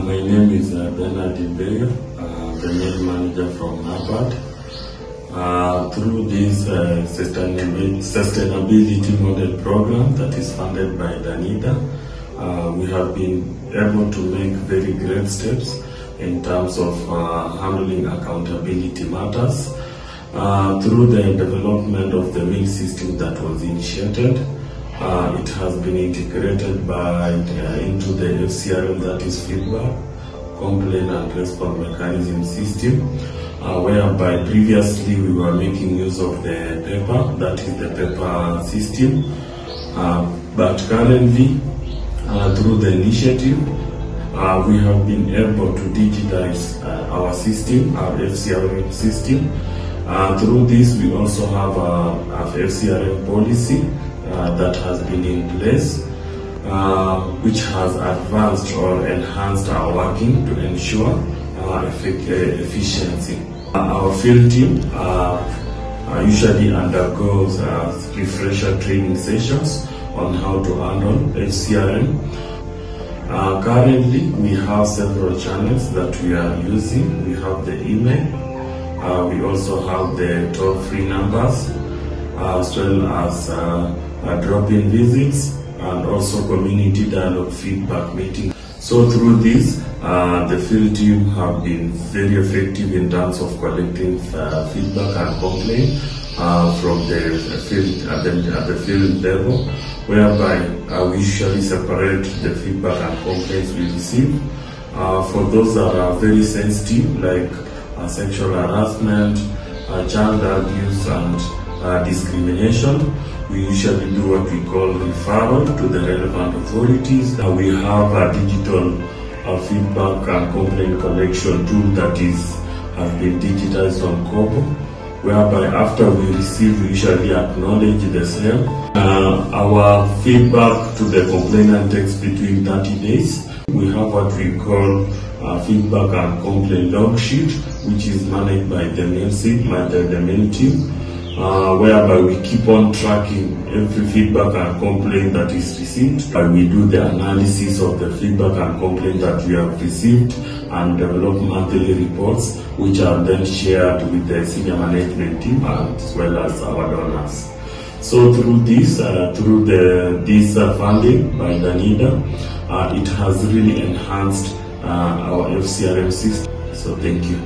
My name is Bernard Imbeya, the main manager from NABARD. Through this sustainability model program that is funded by Danida, we have been able to make very great steps in terms of handling accountability matters. Through the development of the MIL system that was initiated, it has been integrated into the FCRM, that is feedback, complaint and response mechanism system, whereby previously we were making use of the paper, that is the paper system, but currently through the initiative we have been able to digitize our system, our FCRM system. Through this we also have a FCRM policy that has been in place, which has advanced or enhanced our working to ensure efficiency. Our field team usually undergoes refresher training sessions on how to handle FCRM. Currently, we have several channels that we are using. We have the email, we also have the toll-free numbers, as well as drop-in visits, and also community dialogue feedback meetings. So through this, the field team have been very effective in terms of collecting feedback and complaint from the field at the field level, whereby we usually separate the feedback and complaints we receive. For those that are very sensitive, like sexual harassment, child abuse, and discrimination, we usually do what we call referral to the relevant authorities. We have a digital feedback and complaint collection tool that has been digitized on Kobo, whereby after we receive, we usually acknowledge the same. Our feedback to the complainant takes between 30 days. We have what we call feedback and complaint log sheet, which is managed by the MIL team, whereby we keep on tracking every feedback and complaint that is received. We do the analysis of the feedback and complaint that we have received and develop monthly reports, which are then shared with the senior management team as well as our donors. So through this, this funding by Danida, it has really enhanced our FCRM system. So thank you.